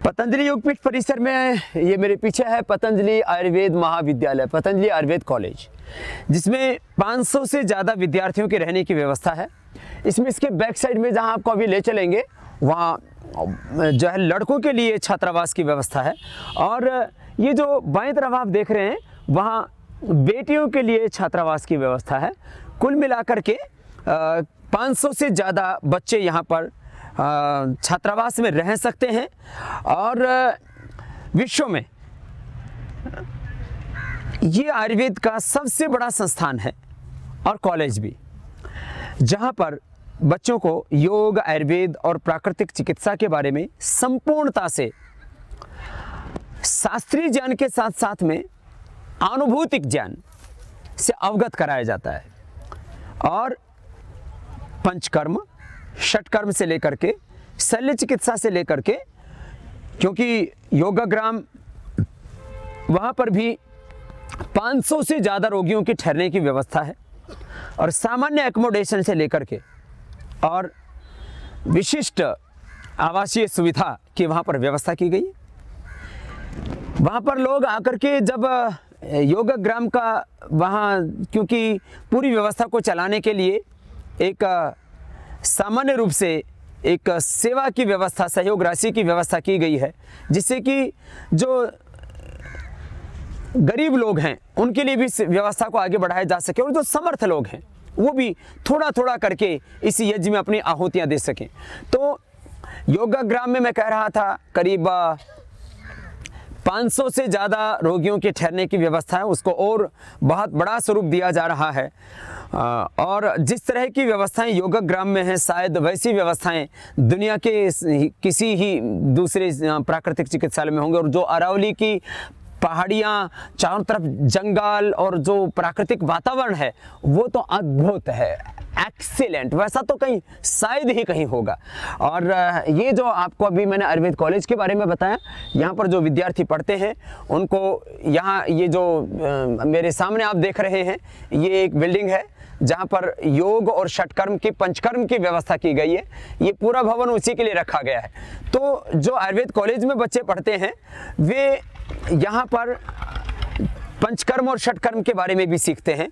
पतंजलि योगपीठ परिसर में ये मेरे पीछे है पतंजलि आयुर्वेद महाविद्यालय, पतंजलि आयुर्वेद कॉलेज, जिसमें 500 से ज़्यादा विद्यार्थियों के रहने की व्यवस्था है। इसमें इसके बैक साइड में जहाँ आपको अभी ले चलेंगे वहाँ जो है लड़कों के लिए छात्रावास की व्यवस्था है, और ये जो बाएं तरफ आप देख रहे हैं वहाँ बेटियों के लिए छात्रावास की व्यवस्था है। कुल मिलाकर के 500 से ज़्यादा बच्चे यहाँ पर छात्रावास में रह सकते हैं। और विश्व में ये आयुर्वेद का सबसे बड़ा संस्थान है और कॉलेज भी, जहाँ पर बच्चों को योग, आयुर्वेद और प्राकृतिक चिकित्सा के बारे में संपूर्णता से शास्त्रीय ज्ञान के साथ साथ में आनुभूतिक ज्ञान से अवगत कराया जाता है। और पंचकर्म, षटकर्म से लेकर के शल्य चिकित्सा से लेकर के, क्योंकि योगाग्राम वहाँ पर भी 500 से ज़्यादा रोगियों के ठहरने की व्यवस्था है, और सामान्य एकोमोडेशन से लेकर के और विशिष्ट आवासीय सुविधा की वहाँ पर व्यवस्था की गई है। वहाँ पर लोग आकर के जब योगाग्राम का वहाँ, क्योंकि पूरी व्यवस्था को चलाने के लिए एक सामान्य रूप से एक सेवा की व्यवस्था, सहयोग राशि की व्यवस्था की गई है, जिससे कि जो गरीब लोग हैं उनके लिए भी इस व्यवस्था को आगे बढ़ाया जा सके, और जो समर्थ लोग हैं वो भी थोड़ा थोड़ा करके इस यज्ञ में अपनी आहुतियाँ दे सकें। तो योगाग्राम में मैं कह रहा था करीब 500 से ज़्यादा रोगियों के ठहरने की व्यवस्था है, उसको और बहुत बड़ा स्वरूप दिया जा रहा है। और जिस तरह की व्यवस्थाएं योगाग्राम में हैं, शायद वैसी व्यवस्थाएं दुनिया के किसी ही दूसरे प्राकृतिक चिकित्सालय में होंगे। और जो अरावली की पहाड़ियाँ, चारों तरफ जंगल और जो प्राकृतिक वातावरण है वो तो अद्भुत है, एक्सीलेंट, वैसा तो कहीं शायद ही कहीं होगा। और ये जो आपको अभी मैंने आयुर्वेद कॉलेज के बारे में बताया, यहाँ पर जो विद्यार्थी पढ़ते हैं उनको यहाँ ये जो मेरे सामने आप देख रहे हैं, ये एक बिल्डिंग है जहाँ पर योग और षटकर्म की, पंचकर्म की व्यवस्था की गई है। ये पूरा भवन उसी के लिए रखा गया है। तो जो आयुर्वेद कॉलेज में बच्चे पढ़ते हैं वे यहाँ पर पंचकर्म और षटकर्म के बारे में भी सीखते हैं।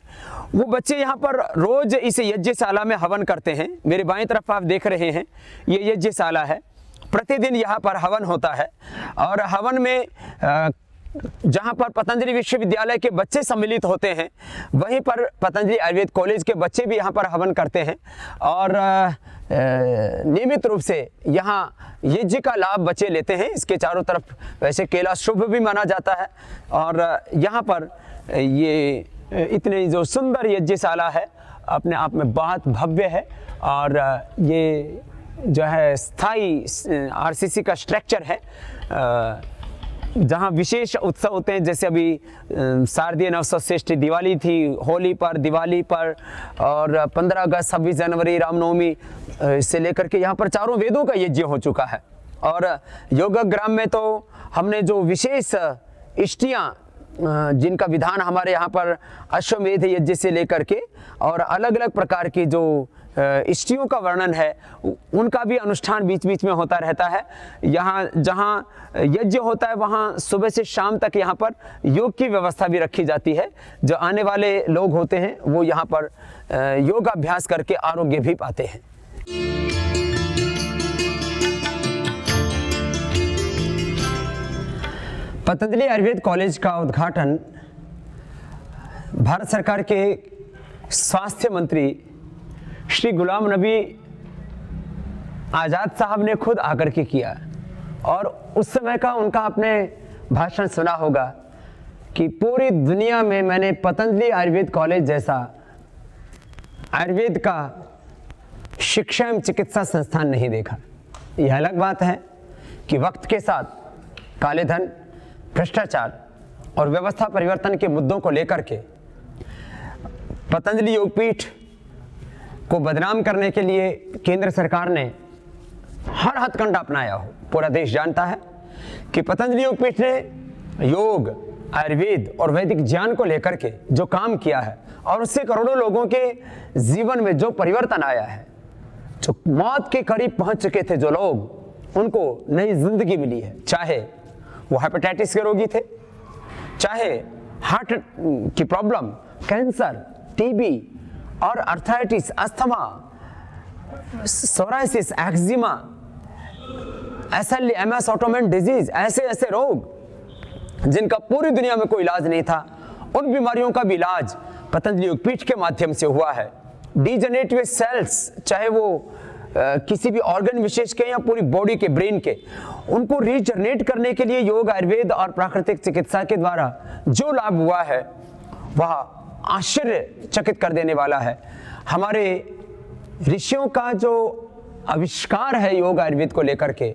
वो बच्चे यहाँ पर रोज इस यज्ञशाला में हवन करते हैं। मेरे बाएं तरफ आप देख रहे हैं ये यज्ञशाला है। प्रतिदिन यहाँ पर हवन होता है, और हवन में जहाँ पर पतंजलि विश्वविद्यालय के बच्चे सम्मिलित होते हैं, वहीं पर पतंजलि आयुर्वेद कॉलेज के बच्चे भी यहाँ पर हवन करते हैं। और नियमित रूप से यहाँ यज्ञ का लाभ बच्चे लेते हैं। इसके चारों तरफ वैसे केला शुभ भी माना जाता है, और यहाँ पर ये इतनी जो सुंदर यज्ञशाला है अपने आप में बहुत भव्य है। और ये जो है स्थायी आरसीसी का स्ट्रक्चर है, जहाँ विशेष उत्सव होते हैं, जैसे अभी शारदीय नववर्ष, दिवाली थी, होली पर, दिवाली पर, और 15 अगस्त, 26 जनवरी, रामनवमी से लेकर के यहाँ पर चारों वेदों का यज्ञ हो चुका है। और योगाग्राम में तो हमने जो विशेष इष्टियाँ जिनका विधान हमारे यहाँ पर अश्वमेध यज्ञ से लेकर के और अलग अलग प्रकार की जो इष्टियों का वर्णन है, उनका भी अनुष्ठान बीच बीच में होता रहता है। यहाँ जहाँ यज्ञ होता है वहाँ सुबह से शाम तक यहाँ पर योग की व्यवस्था भी रखी जाती है। जो आने वाले लोग होते हैं वो यहाँ पर योग अभ्यास करके आरोग्य भी पाते हैं। पतंजलि आयुर्वेद कॉलेज का उद्घाटन भारत सरकार के स्वास्थ्य मंत्री श्री गुलाम नबी आज़ाद साहब ने खुद आकर के किया। और उस समय का उनका आपने भाषण सुना होगा कि पूरी दुनिया में मैंने पतंजलि आयुर्वेद कॉलेज जैसा आयुर्वेद का शिक्षा एवं चिकित्सा संस्थान नहीं देखा। यह अलग बात है कि वक्त के साथ काले धन, भ्रष्टाचार और व्यवस्था परिवर्तन के मुद्दों को लेकर के पतंजलि योगपीठ को बदनाम करने के लिए केंद्र सरकार ने हर हथकंडा अपनाया हो। पूरा देश जानता है कि पतंजलि योगपीठ ने योग, आयुर्वेद और वैदिक ज्ञान को लेकर के जो काम किया है, और उससे करोड़ों लोगों के जीवन में जो परिवर्तन आया है, जो मौत के करीब पहुंच चुके थे जो लोग, उनको नई जिंदगी मिली है। चाहे वो हेपेटाइटिस के रोगी थे, चाहे हार्ट की प्रॉब्लम, कैंसर, टीबी और arthritis, asthma, psoriasis, eczema, MS, autoimmune disease, ऐसे रोग जिनका पूरी दुनिया में कोई इलाज नहीं था, उन बीमारियों का भी इलाज पतंजलि योगपीठ के माध्यम से हुआ है। डीजनरेटिव सेल्स, चाहे वो किसी भी ऑर्गन विशेष के या पूरी बॉडी के, ब्रेन के, उनको रीजनरेट करने के लिए योग, आयुर्वेद और प्राकृतिक चिकित्सा के द्वारा जो लाभ हुआ है वह आश्चर्यचकित कर देने वाला है। हमारे ऋषियों का जो आविष्कार है योग आयुर्वेद को लेकर के,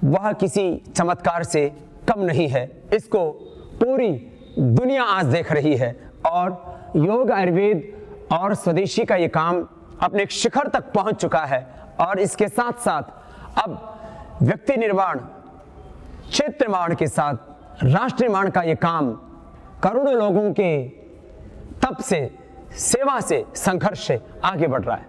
वह किसी चमत्कार से कम नहीं है। इसको पूरी दुनिया आज देख रही है और योग, आयुर्वेद और स्वदेशी का ये काम अपने एक शिखर तक पहुंच चुका है। और इसके साथ साथ अब व्यक्ति निर्माण, क्षेत्र निर्माण के साथ राष्ट्र निर्माण का ये काम करोड़ों लोगों के तप से, सेवा से, संघर्ष से आगे बढ़ रहा है।